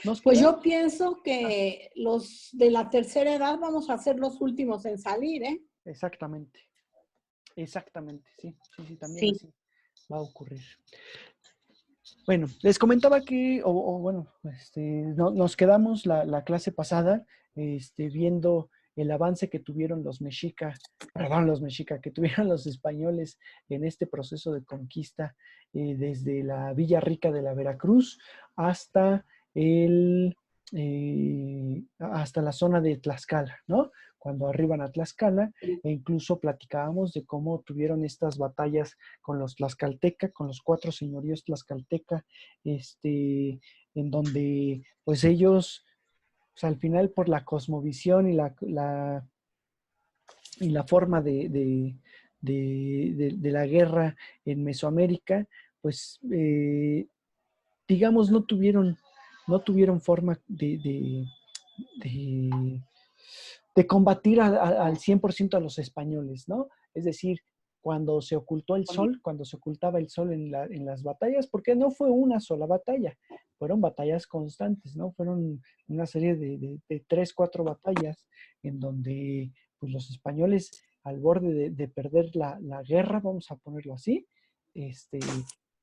Nos Pues quedamos. yo pienso que los de la tercera edad vamos a ser los últimos en salir, ¿eh? Exactamente, exactamente, sí, sí, sí, también Sí. así va a ocurrir. Bueno, les comentaba que, bueno, nos quedamos la clase pasada viendo el avance que tuvieron los mexica, que tuvieron los españoles en este proceso de conquista desde la Villa Rica de la Veracruz hasta hasta la zona de Tlaxcala, ¿no? Cuando arriban a Tlaxcala, e incluso platicábamos de cómo tuvieron estas batallas con los tlaxcalteca, con los 4 señoríos tlaxcalteca, en donde pues ellos, pues, al final por la cosmovisión y la forma de la guerra en Mesoamérica, pues digamos no tuvieron forma de, de combatir al 100% a los españoles, ¿no? Es decir, cuando se ocultó el sol, cuando se ocultaba el sol en las batallas, porque no fue una sola batalla, fueron batallas constantes, ¿no? Fueron una serie de 3, 4 batallas en donde pues, los españoles, al borde de perder la guerra, vamos a ponerlo así,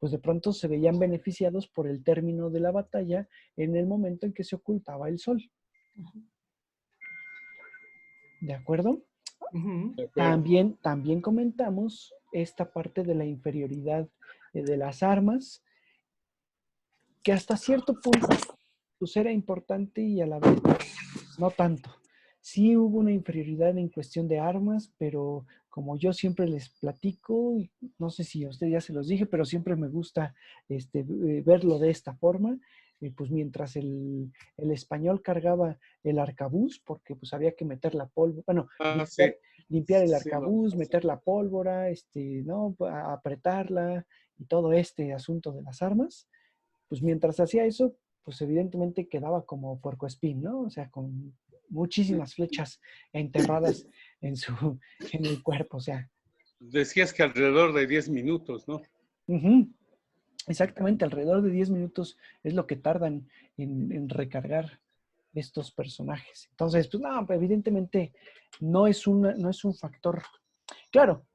pues de pronto se veían beneficiados por el término de la batalla en el momento en que se ocultaba el sol. ¿De acuerdo? También comentamos esta parte de la inferioridad de las armas, que hasta cierto punto pues era importante y a la vez no tanto. Sí hubo una inferioridad en cuestión de armas, pero como yo siempre les platico, no sé si a usted ya se los dije, pero siempre me gusta verlo de esta forma. Pues mientras el español cargaba el arcabuz, porque pues había que meter la pólvora, bueno, Sí, limpiar el sí, arcabuz, meter la pólvora, ¿no? Apretarla y todo este asunto de las armas, pues mientras hacía eso, pues evidentemente quedaba como puercoespín, ¿no? O sea, con muchísimas flechas enterradas en el cuerpo, o sea. Decías que alrededor de 10 minutos, ¿no? Exactamente, alrededor de 10 minutos es lo que tardan en recargar estos personajes. Entonces, pues no, evidentemente no es un factor. Claro,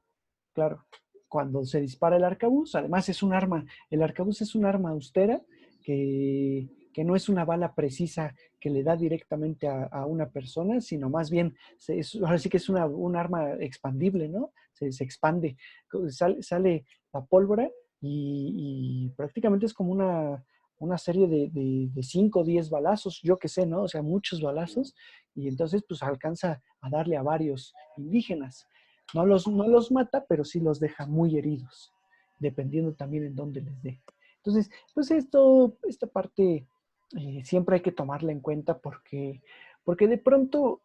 claro, cuando se dispara el arcabuz, además el arcabuz es un arma austera que no es una bala precisa que le da directamente a una persona, sino más bien, ahora sí que es un arma expandible, ¿no? Se expande, sale la pólvora y prácticamente es como una serie de 5 o 10 balazos, yo qué sé, ¿no? O sea, muchos balazos, y entonces pues alcanza a darle a varios indígenas. No los mata, pero sí los deja muy heridos, dependiendo también en dónde les dé. Entonces, pues esta parte siempre hay que tomarla en cuenta porque de pronto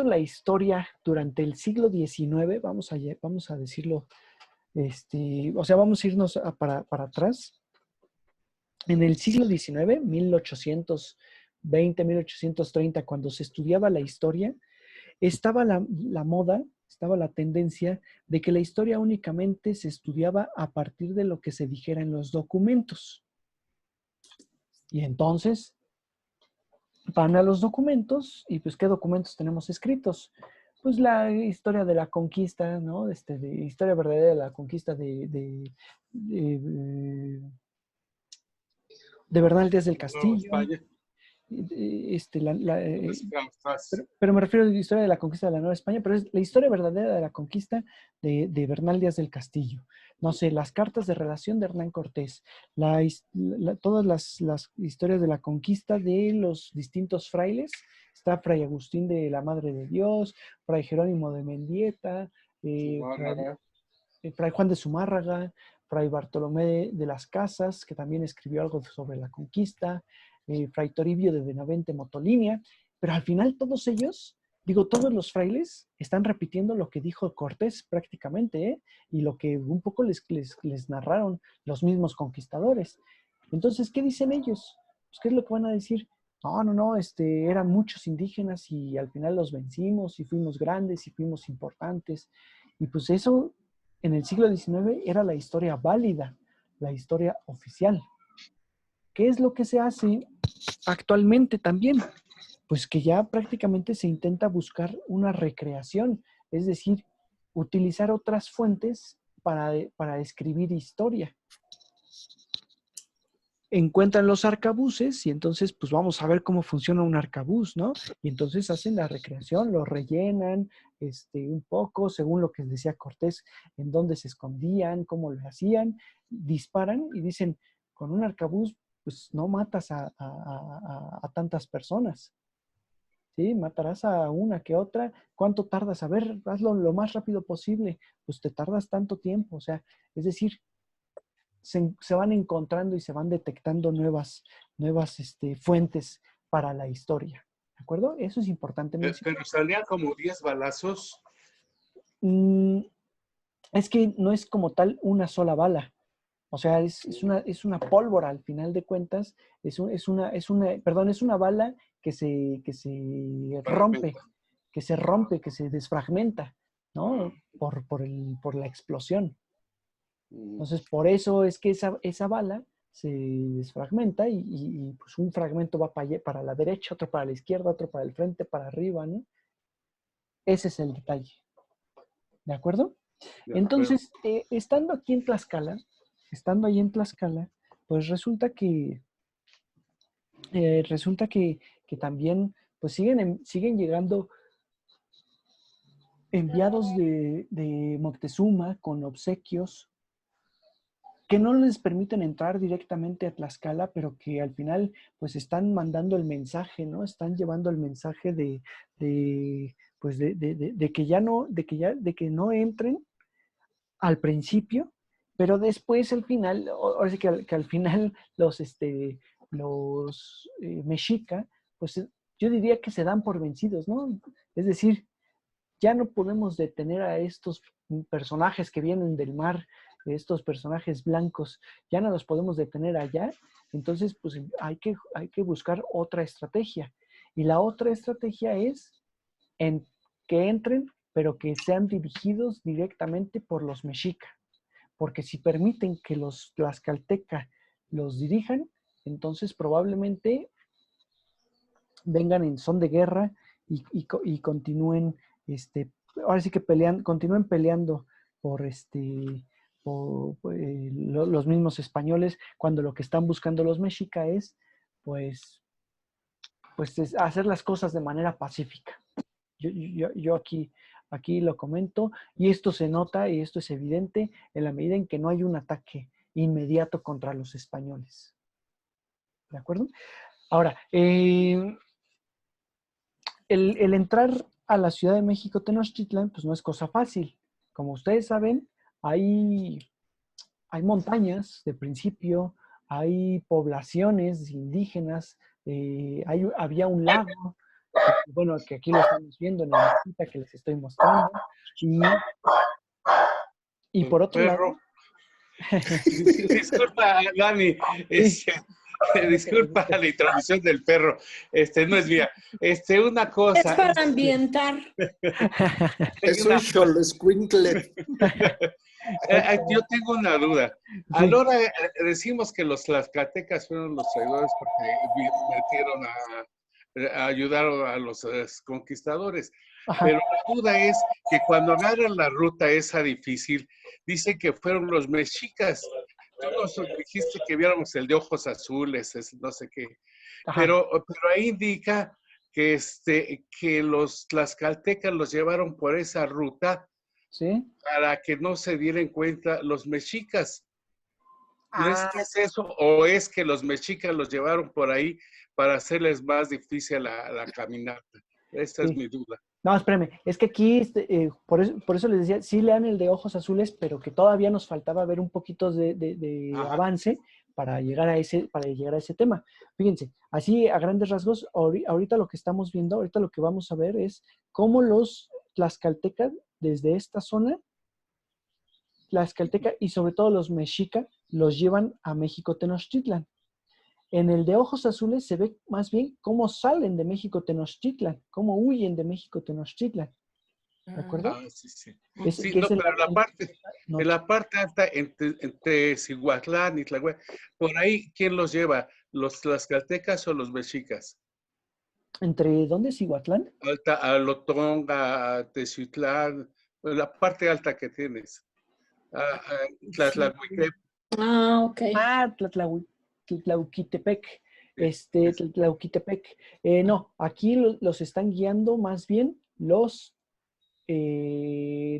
la historia durante el siglo XIX, vamos a decirlo, o sea, vamos a irnos para atrás. En el siglo XIX, 1820, 1830, cuando se estudiaba la historia, estaba la moda, estaba la tendencia de que la historia únicamente se estudiaba a partir de lo que se dijera en los documentos. Y entonces van a los documentos y pues ¿qué documentos tenemos escritos? Pues la historia de la conquista, ¿no? Historia verdadera de la conquista de Bernal Díaz del Castillo. España. Pero me refiero a la historia de la conquista de la Nueva España, pero es la historia verdadera de la conquista de Bernal Díaz del Castillo. No sé, las cartas de relación de Hernán Cortés, todas las historias de la conquista de los distintos frailes. Está Fray Agustín de la Madre de Dios, Fray Jerónimo de Mendieta, Fray Juan de Zumárraga, Fray Bartolomé de las Casas, que también escribió algo sobre la conquista, Fray Toribio de Benavente Motolinia, pero al final todos ellos, todos los frailes están repitiendo lo que dijo Cortés prácticamente, y lo que un poco les narraron los mismos conquistadores. Entonces, ¿qué dicen ellos? Pues, ¿qué es lo que van a decir? No, eran muchos indígenas y al final los vencimos y fuimos grandes y fuimos importantes. Y pues eso en el siglo XIX era la historia válida, la historia oficial. ¿Qué es lo que se hace actualmente también? Pues que ya prácticamente se intenta buscar una recreación, es decir, utilizar otras fuentes para escribir historia. Encuentran los arcabuces y entonces pues vamos a ver cómo funciona un arcabuz, ¿no? Y entonces hacen la recreación, lo rellenan un poco, según lo que decía Cortés, en dónde se escondían, cómo lo hacían, disparan y dicen, con un arcabuz pues no matas a tantas personas, ¿sí? Matarás a una que otra. ¿Cuánto tardas? A ver, hazlo lo más rápido posible. Pues te tardas tanto tiempo, o sea, es decir, se van encontrando y se van detectando nuevas fuentes para la historia. ¿De acuerdo? Eso es importante mencionar. Pero salían como 10 balazos. Es que no es como tal una sola bala. O sea, es una pólvora al final de cuentas. Es una bala que se rompe, que se desfragmenta, ¿no? Por la explosión. Entonces, por eso es que esa bala se desfragmenta y pues un fragmento va para la derecha, otro para la izquierda, otro para el frente, para arriba, ¿no? Ese es el detalle. ¿De acuerdo? Entonces, estando ahí en Tlaxcala, pues resulta que también pues siguen llegando enviados de Moctezuma con obsequios que no les permiten entrar directamente a Tlaxcala, pero que al final pues están mandando el mensaje, ¿no? Están llevando el mensaje de que no entren al principio, pero después al final, ahora sí que al final los mexica, pues yo diría que se dan por vencidos, ¿no? Es decir, ya no podemos detener a estos personajes que vienen del mar, estos personajes blancos, ya no los podemos detener allá, entonces pues hay que buscar otra estrategia. Y la otra estrategia es que entren, pero que sean dirigidos directamente por los mexica, porque si permiten que los tlaxcalteca los dirijan, entonces probablemente vengan en son de guerra y continúen, ahora sí que continúen peleando por los mismos españoles, cuando lo que están buscando los mexica es, pues es hacer las cosas de manera pacífica. Yo aquí lo comento, y esto se nota y esto es evidente en la medida en que no hay un ataque inmediato contra los españoles. ¿De acuerdo? Ahora, el entrar a la Ciudad de México, Tenochtitlan, pues no es cosa fácil. Como ustedes saben, hay montañas de principio, hay poblaciones indígenas, había un lago, bueno, que aquí lo estamos viendo en la mapita que les estoy mostrando, y por otro lado... Disculpa, Dani, disculpa la introducción del perro, no es mía. Una cosa. Es para ambientar. Es un xoloscuincle. Yo tengo una duda. A la hora decimos que los tlaxcaltecas fueron los traidores porque metieron a ayudar a los conquistadores. Ajá. Pero la duda es que cuando agarran la ruta esa difícil, dicen que fueron los mexicas. Tú nos dijiste que viéramos el de ojos azules, no sé qué. Pero ahí indica que, que los tlaxcaltecas los llevaron por esa ruta, ¿sí?, para que no se dieran cuenta los mexicas. ¿No es que es eso? ¿O es que los mexicas los llevaron por ahí para hacerles más difícil la caminata? Esta es mi duda. No, espérame, es que aquí, por eso les decía, sí lean el de ojos azules, pero que todavía nos faltaba ver un poquito de avance para llegar a ese tema. Fíjense, así a grandes rasgos, ahorita lo que estamos viendo, ahorita lo que vamos a ver es cómo los tlaxcaltecas desde esta zona, tlaxcalteca y sobre todo los mexica, los llevan a México Tenochtitlan. En el de ojos azules se ve más bien cómo salen de México Tenochtitlan, cómo huyen de México Tenochtitlan. ¿De acuerdo? Sí, sí. Pero en la parte alta, entre Cihuatlán y Tlahuel, por ahí, ¿quién los lleva? ¿Los tlaxcaltecas o los mexicas? ¿Entre dónde es Iguatlán? Alotonga, Teciutlán, la parte alta que tienes. Tlaxtlahuiquep. Ah, ok. Ah, Tlatlauquitepec. Tlatlauquitepec. No, aquí los están guiando más bien los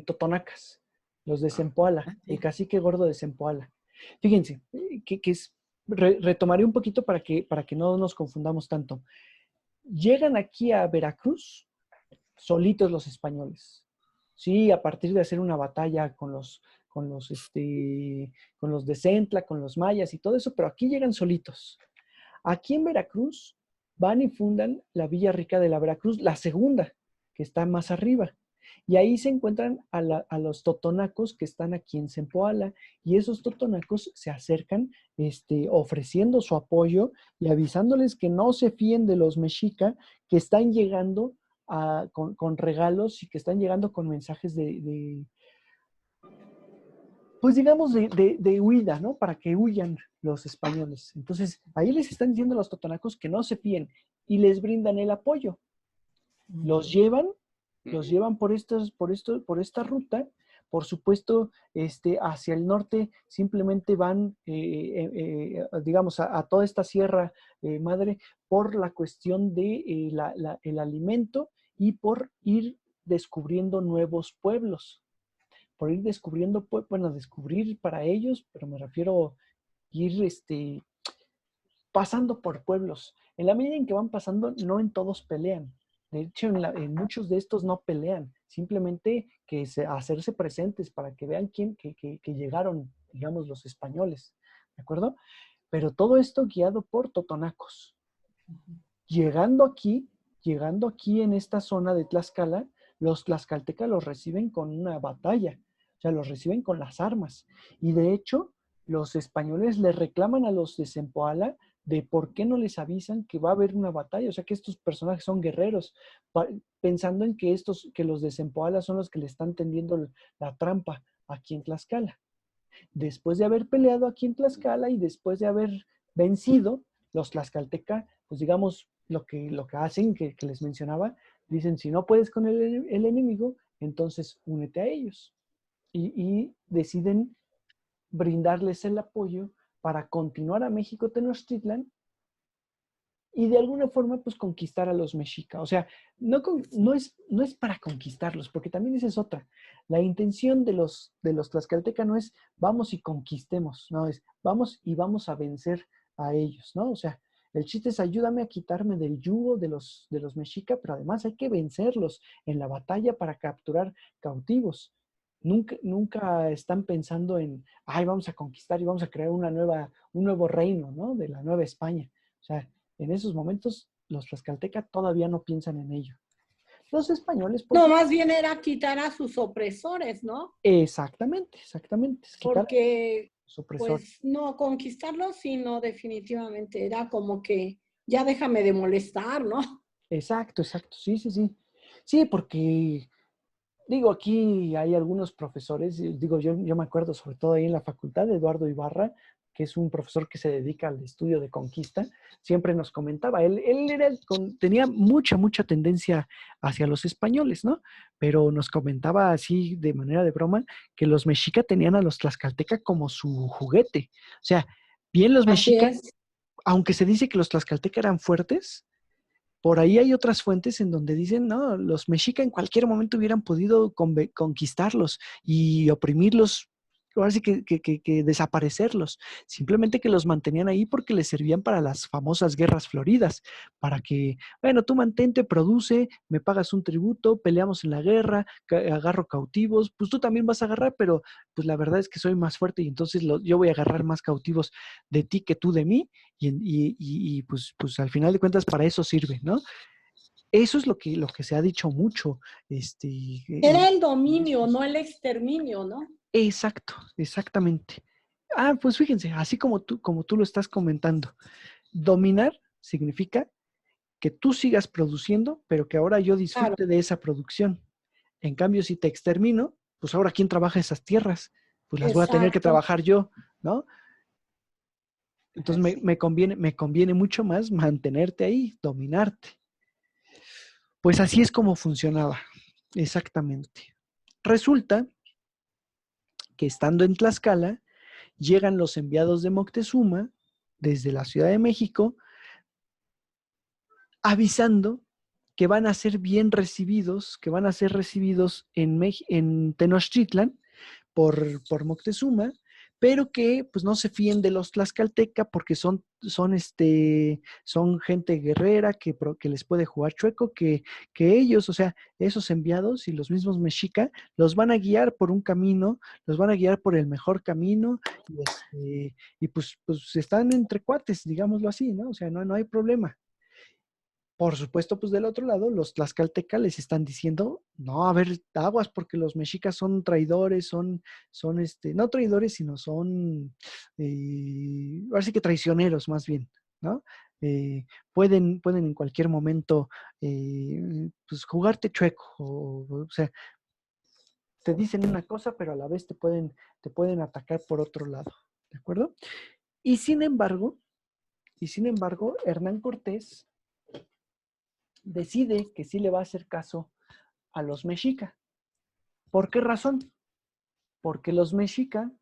totonacas, los de Zempoala, el cacique gordo de Zempoala. Fíjense, retomaré un poquito para que no nos confundamos tanto. Llegan aquí a Veracruz solitos los españoles. Sí, a partir de hacer una batalla con los de Centla, con los mayas y todo eso, pero aquí llegan solitos. Aquí en Veracruz van y fundan la Villa Rica de la Veracruz, la segunda, que está más arriba. Y ahí se encuentran a los totonacos que están aquí en Zempoala, y esos totonacos se acercan ofreciendo su apoyo y avisándoles que no se fíen de los mexica, que están llegando con regalos y que están llegando con mensajes pues digamos, de huida, ¿no? Para que huyan los españoles. Entonces, ahí les están diciendo a los totonacos que no se fíen y les brindan el apoyo. Los llevan por esta ruta. Por supuesto, hacia el norte simplemente van, digamos, a toda esta sierra madre por la cuestión de el alimento y por ir descubriendo nuevos pueblos. Por ir descubriendo, bueno, descubrir para ellos, pero me refiero a ir pasando por pueblos. En la medida en que van pasando, no en todos pelean. De hecho, en muchos de estos no pelean, simplemente hacerse presentes para que vean que llegaron, digamos, los españoles, ¿de acuerdo? Pero todo esto guiado por totonacos. Llegando aquí en esta zona de Tlaxcala, los tlaxcaltecas los reciben con una batalla, o sea, los reciben con las armas. Y de hecho, los españoles le reclaman a los de Zempoala de por qué no les avisan que va a haber una batalla, o sea, que estos personajes son guerreros, pensando en que los de Zempoala son los que le están tendiendo la trampa aquí en Tlaxcala. Después de haber peleado aquí en Tlaxcala y después de haber vencido, los tlaxcaltecas, pues digamos, lo que hacen, que les mencionaba, dicen, si no puedes con el enemigo, entonces únete a ellos. Y deciden brindarles el apoyo para continuar a México Tenochtitlan y de alguna forma pues conquistar a los mexicas. O sea, no es para conquistarlos, porque también esa es otra. La intención de los tlaxcaltecas no es vamos y conquistemos, no, es vamos y vamos a vencer a ellos, ¿no? O sea, el chiste es ayúdame a quitarme del yugo de los mexicas, pero además hay que vencerlos en la batalla para capturar cautivos. Nunca están pensando en, ay, vamos a conquistar y vamos a crear un nuevo reino, ¿no? De la Nueva España. O sea, en esos momentos los tlaxcaltecas todavía no piensan en ello. Los españoles... No, más bien era quitar a sus opresores, ¿no? Exactamente. Porque, pues, no conquistarlos, sino definitivamente era como que ya déjame de molestar, ¿no? Exacto, sí. Sí, porque, digo, aquí hay algunos profesores, digo, yo me acuerdo sobre todo ahí en la facultad de Eduardo Ibarra, que es un profesor que se dedica al estudio de conquista, siempre nos comentaba, él tenía mucha tendencia hacia los españoles, ¿no? Pero nos comentaba así de manera de broma que los mexicas tenían a los tlaxcaltecas como su juguete. O sea, bien los mexicas, aunque se dice que los tlaxcaltecas eran fuertes, por ahí hay otras fuentes en donde dicen, no, los mexicas en cualquier momento hubieran podido conquistarlos y oprimirlos, ahora sí que desaparecerlos. Simplemente que los mantenían ahí porque les servían para las famosas guerras floridas, para que, bueno, tú mantente, produce, me pagas un tributo, peleamos en la guerra, agarro cautivos, pues tú también vas a agarrar, pero pues la verdad es que soy más fuerte y entonces yo voy a agarrar más cautivos de ti que tú de mí y pues al final de cuentas para eso sirve, ¿no? Eso es lo que se ha dicho mucho. Era el dominio, no el exterminio, ¿no? Exactamente. Pues fíjense, así como tú lo estás comentando, dominar significa que tú sigas produciendo, pero que ahora yo disfrute de esa producción. En cambio, si te extermino, pues ahora ¿quién trabaja esas tierras? Pues las voy a tener que trabajar yo, ¿no? Entonces me conviene mucho más mantenerte ahí, dominarte. Pues así es como funcionaba, exactamente. Resulta que estando en Tlaxcala, llegan los enviados de Moctezuma desde la Ciudad de México, avisando que van a ser bien recibidos, que van a ser recibidos en Tenochtitlan por Moctezuma, pero que pues no se fíen de los tlaxcalteca porque son gente guerrera que les puede jugar chueco, que ellos, o sea, esos enviados y los mismos mexica, los van a guiar por un camino, los van a guiar por el mejor camino, y pues están entre cuates, digámoslo así, ¿no? O sea, no hay problema. Por supuesto, pues del otro lado, los tlaxcaltecas les están diciendo, no, a ver, aguas, porque los mexicas son traidores, son no traidores, sino son, ahora sí que traicioneros más bien, ¿no? Pueden en cualquier momento, pues jugarte chueco, o sea, te dicen una cosa, pero a la vez te pueden atacar por otro lado, ¿de acuerdo? Y sin embargo, Hernán Cortés decide que sí le va a hacer caso a los mexica. ¿Por qué razón? Porque los mexica,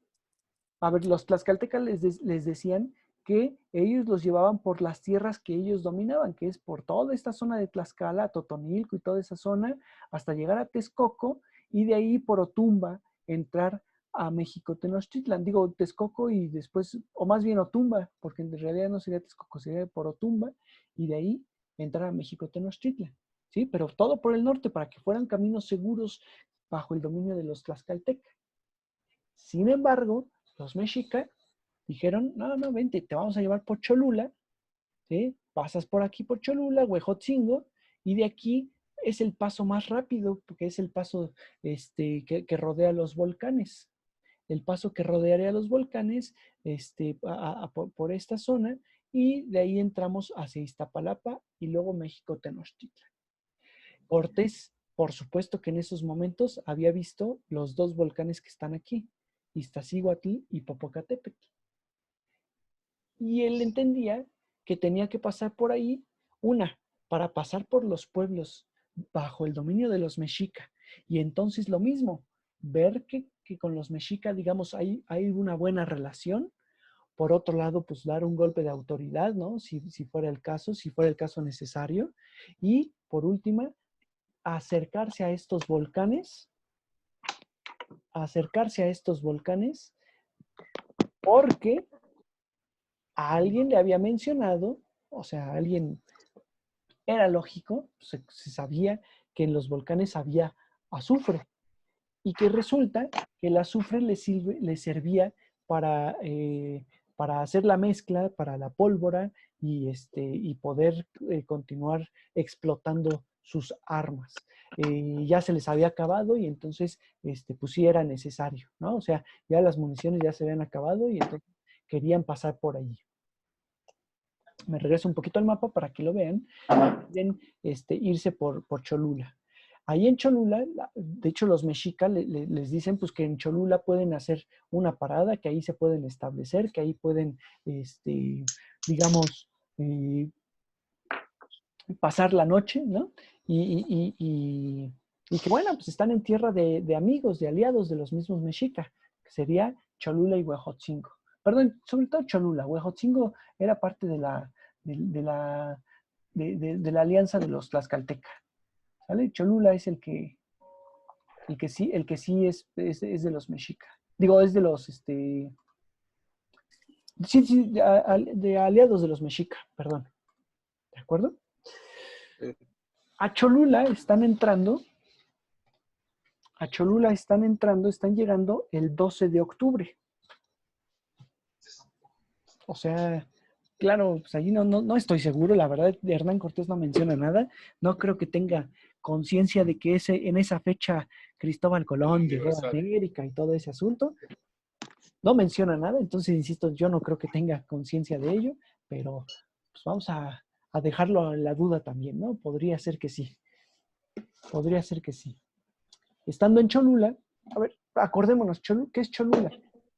a ver, los tlaxcaltecas les decían que ellos los llevaban por las tierras que ellos dominaban, que es por toda esta zona de Tlaxcala, Totonilco y toda esa zona, hasta llegar a Texcoco, y de ahí por Otumba entrar a México Tenochtitlan. Digo Texcoco y después, o más bien Otumba, porque en realidad no sería Texcoco, sería por Otumba, y de ahí entrar a México Tenochtitlan, ¿sí? Pero todo por el norte, para que fueran caminos seguros bajo el dominio de los tlaxcaltecas. Sin embargo, los mexicas dijeron, no, vente, te vamos a llevar por Cholula, ¿sí? Pasas por aquí por Cholula, Huejotzingo, y de aquí es el paso más rápido, porque es el paso que rodea los volcanes. El paso que rodearía los volcanes por esta zona, y de ahí entramos hacia Iztapalapa y luego México Tenochtitlan. Cortés, por supuesto que en esos momentos había visto los dos volcanes que están aquí, Iztaccíhuatl y Popocatépetl. Y él entendía que tenía que pasar por ahí, para pasar por los pueblos bajo el dominio de los mexica, y entonces lo mismo, ver que con los mexica, digamos, hay una buena relación. Por otro lado, pues dar un golpe de autoridad, ¿no? Si fuera el caso necesario. Y por última, acercarse a estos volcanes, porque a alguien le había mencionado, o sea, alguien, era lógico, se sabía que en los volcanes había azufre, y que resulta que el azufre le servía para hacer la mezcla, para la pólvora, y poder continuar explotando sus armas. Ya se les había acabado, y entonces pues sí era necesario, ¿no? O sea, ya las municiones ya se habían acabado, y entonces querían pasar por allí. Me regreso un poquito al mapa para que lo vean. Pueden irse por Cholula. Ahí en Cholula, de hecho los mexicas les dicen pues que en Cholula pueden hacer una parada, que ahí se pueden establecer, que ahí pueden, digamos, pasar la noche, ¿no? Y que bueno, pues están en tierra de amigos, de aliados de los mismos mexicas, que sería Cholula y Huejotzingo. Perdón, sobre todo Cholula. Huejotzingo era parte de la alianza de los tlaxcaltecas, ¿sale? Cholula es el que sí es de los mexicas. Digo, es de los, sí, de aliados de los mexicas, perdón. ¿De acuerdo? A Cholula están entrando, están llegando el 12 de octubre. O sea, claro, pues allí no estoy seguro, la verdad, Hernán Cortés no menciona nada. No creo que tenga conciencia de que en esa fecha Cristóbal Colón llegó a América y todo ese asunto. No menciona nada, entonces, insisto, yo no creo que tenga conciencia de ello, pero pues vamos a dejarlo en la duda también, ¿no? Podría ser que sí. Estando en Cholula, a ver, acordémonos, ¿qué es Cholula?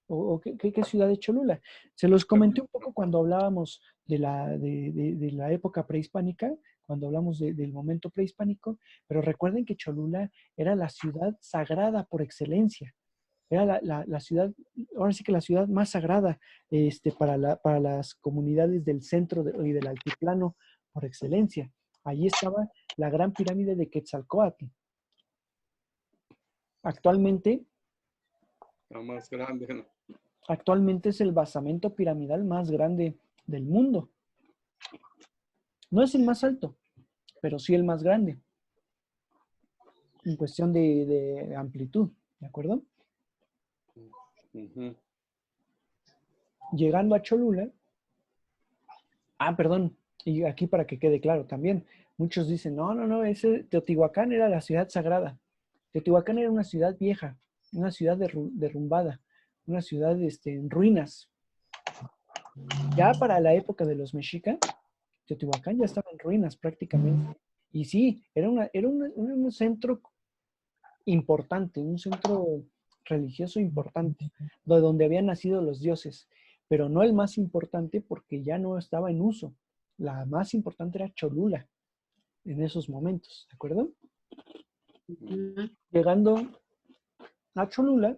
¿O qué ciudad es Cholula? Se los comenté un poco cuando hablábamos de la época prehispánica, cuando hablamos del momento prehispánico, pero recuerden que Cholula era la ciudad sagrada por excelencia. Era la ciudad, ahora sí que la ciudad más sagrada para las comunidades del centro y del altiplano por excelencia. Allí estaba la gran pirámide de Quetzalcóatl. Actualmente, La más grande, ¿no? Actualmente es el basamento piramidal más grande del mundo. No es el más alto, pero sí el más grande. En cuestión de amplitud, ¿de acuerdo? Uh-huh. Llegando a Cholula. Perdón. Y aquí para que quede claro también. Muchos dicen, no, ese Teotihuacán era la ciudad sagrada. Teotihuacán era una ciudad vieja, una ciudad derrumbada, una ciudad en ruinas. Ya para la época de los mexicas, Teotihuacán ya estaba en ruinas prácticamente. Y sí, era un centro importante, un centro religioso importante, de donde habían nacido los dioses, pero no el más importante porque ya no estaba en uso. La más importante era Cholula en esos momentos, ¿de acuerdo? Llegando a Cholula,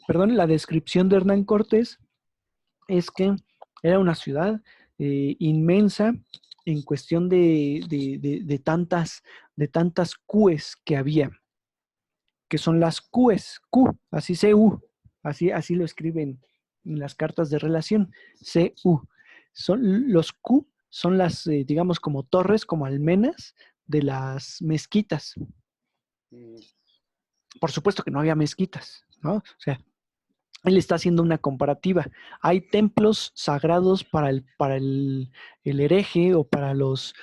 la descripción de Hernán Cortés es que era una ciudad inmensa en cuestión de tantas cues que había, que son las cues, Q, así CU, así lo escriben en las cartas de relación, CU. Los Q son las, digamos, como torres, como almenas de las mezquitas. Por supuesto que no había mezquitas, ¿no? O sea, él está haciendo una comparativa. Hay templos sagrados para el hereje o para los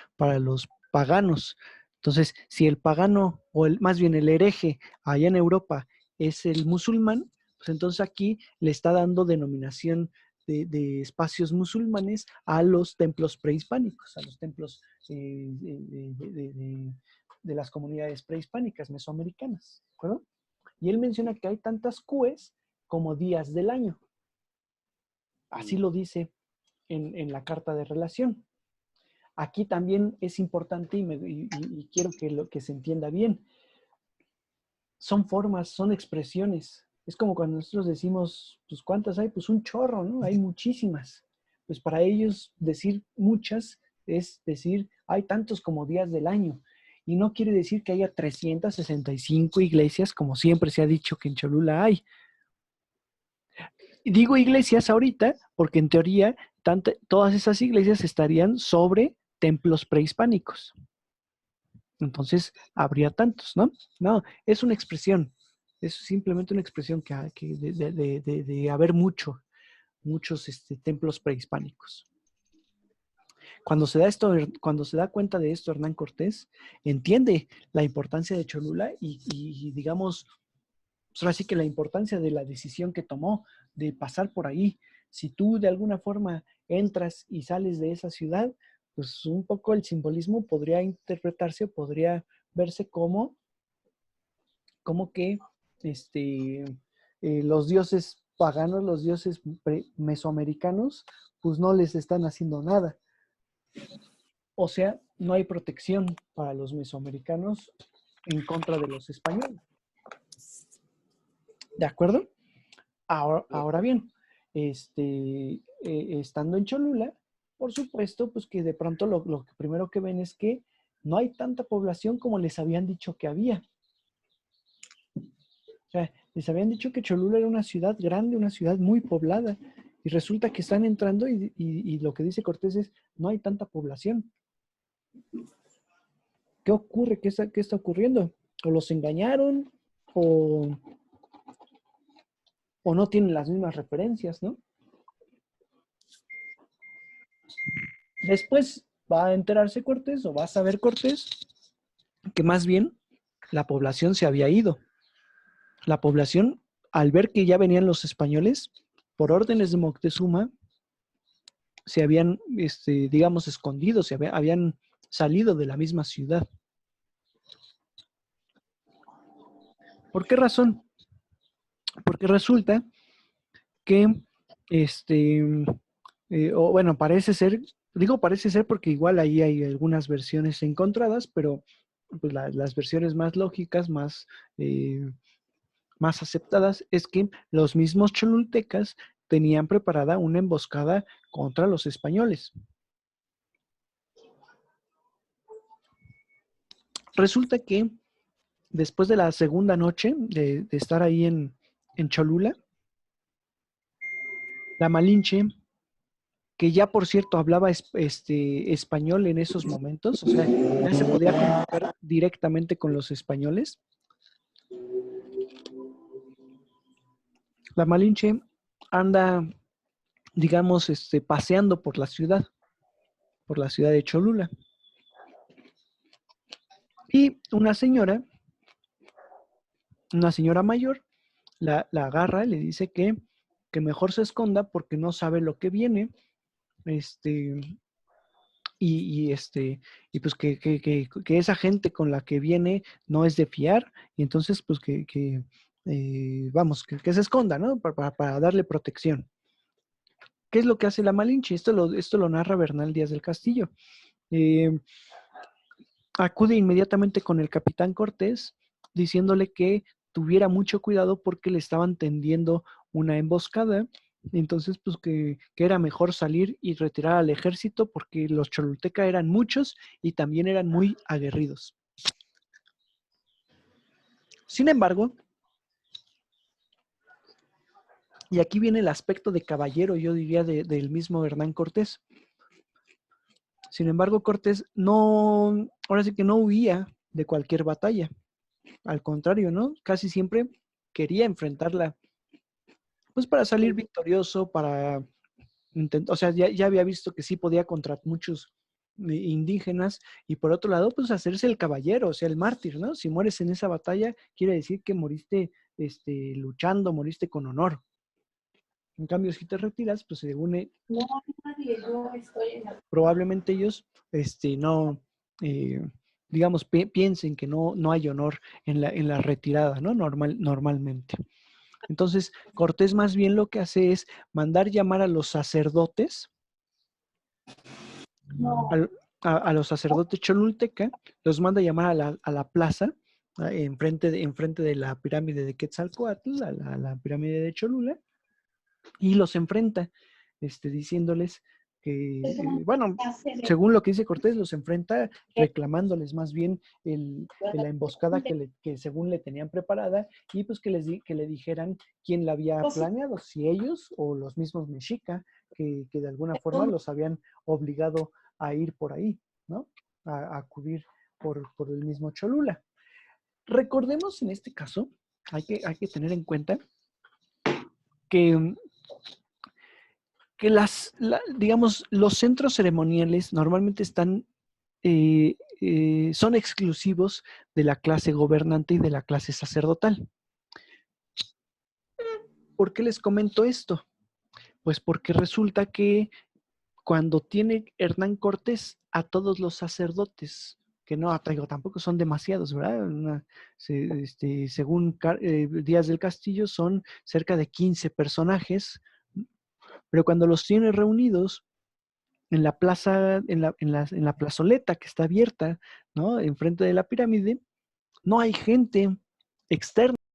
paganos. Entonces, si el pagano, más bien el hereje allá en Europa es el musulmán, pues entonces aquí le está dando denominación de espacios musulmanes a los templos prehispánicos, a los templos de las comunidades prehispánicas mesoamericanas, ¿de acuerdo? Y él menciona que hay tantas cues como días del año. Así lo dice en la carta de relación. Aquí también es importante y quiero que se entienda bien. Son formas, son expresiones. Es como cuando nosotros decimos, pues ¿cuántas hay? Pues un chorro, ¿no? Hay muchísimas. Pues para ellos decir muchas es decir, hay tantos como días del año. Y no quiere decir que haya 365 iglesias, como siempre se ha dicho que en Cholula hay. Digo iglesias ahorita porque en teoría todas esas iglesias estarían sobre templos prehispánicos. Entonces habría tantos, ¿no? No, es una expresión. Es simplemente una expresión de haber muchos templos prehispánicos. Cuando se da cuenta de esto, Hernán Cortés entiende la importancia de Cholula y digamos, pues ahora sí que la importancia de la decisión que tomó de pasar por ahí. Si tú de alguna forma entras y sales de esa ciudad, pues un poco el simbolismo podría interpretarse o podría verse como que los dioses paganos, los dioses mesoamericanos, pues no les están haciendo nada. O sea, no hay protección para los mesoamericanos en contra de los españoles. ¿De acuerdo? Ahora bien, estando en Cholula, por supuesto, pues que de pronto lo primero que ven es que no hay tanta población como les habían dicho que había. O sea, les habían dicho que Cholula era una ciudad grande, una ciudad muy poblada, y resulta que están entrando y lo que dice Cortés es, no hay tanta población. ¿Qué ocurre? ¿Qué está ocurriendo? O los engañaron, o no tienen las mismas referencias, ¿no? Después va a enterarse Cortés, o va a saber Cortés, que más bien la población se había ido. La población, al ver que ya venían los españoles, por órdenes de Moctezuma, se habían, digamos, escondido, habían salido de la misma ciudad. ¿Por qué razón? Porque resulta que, o bueno, parece ser, digo parece ser porque igual ahí hay algunas versiones encontradas, pero pues las versiones más lógicas, más aceptadas, es que los mismos cholultecas tenían preparada una emboscada contra los españoles. Resulta que después de la segunda noche de estar ahí en Cholula, la Malinche, que ya por cierto hablaba español en esos momentos, o sea, ya se podía comunicar directamente con los españoles. La Malinche anda, digamos, paseando por la ciudad de Cholula. Y una señora mayor la agarra y le dice que mejor se esconda porque no sabe lo que viene. Y pues que esa gente con la que viene no es de fiar, y entonces pues vamos, que se esconda, ¿no? Para darle protección. ¿Qué es lo que hace la Malinche? Esto lo narra Bernal Díaz del Castillo. Acude inmediatamente con el capitán Cortés, diciéndole que tuviera mucho cuidado porque le estaban tendiendo una emboscada. Entonces, pues que era mejor salir y retirar al ejército porque los cholultecas eran muchos y también eran muy aguerridos. Sin embargo, y aquí viene el aspecto de caballero, yo diría, del mismo Hernán Cortés. Sin embargo, Cortés ahora sí que no huía de cualquier batalla. Al contrario, ¿no? Casi siempre quería enfrentarla, pues para salir victorioso, para o sea, ya había visto que sí podía contra muchos indígenas, y por otro lado, pues hacerse el caballero, o sea, el mártir, ¿no? Si mueres en esa batalla, quiere decir que moriste luchando, moriste con honor. En cambio, si te retiras, pues se une. No, nadie, yo estoy en la... Probablemente ellos, no, digamos, piensen que no hay honor en la retirada, ¿no? Normalmente. Entonces, Cortés más bien lo que hace es mandar llamar a los sacerdotes, a los sacerdotes cholulteca, los manda a llamar a la plaza, enfrente de la pirámide de Quetzalcóatl, a la pirámide de Cholula, y los enfrenta, diciéndoles que, bueno, según lo que dice Cortés, los enfrenta reclamándoles más bien la emboscada que según le tenían preparada, y pues que le dijeran quién la había planeado, si ellos o los mismos mexica, que de alguna forma los habían obligado a ir por ahí, ¿no? A acudir por el mismo Cholula. Recordemos en este caso, hay que tener en cuenta que digamos, los centros ceremoniales normalmente son exclusivos de la clase gobernante y de la clase sacerdotal. ¿Por qué les comento esto? Pues porque resulta que cuando tiene Hernán Cortés a todos los sacerdotes, que no, tampoco son demasiados, ¿verdad? Según Díaz del Castillo, son cerca de 15 personajes, pero cuando los tiene reunidos en la plaza, en la plazoleta que está abierta, ¿no? Enfrente de la pirámide, no hay gente externa.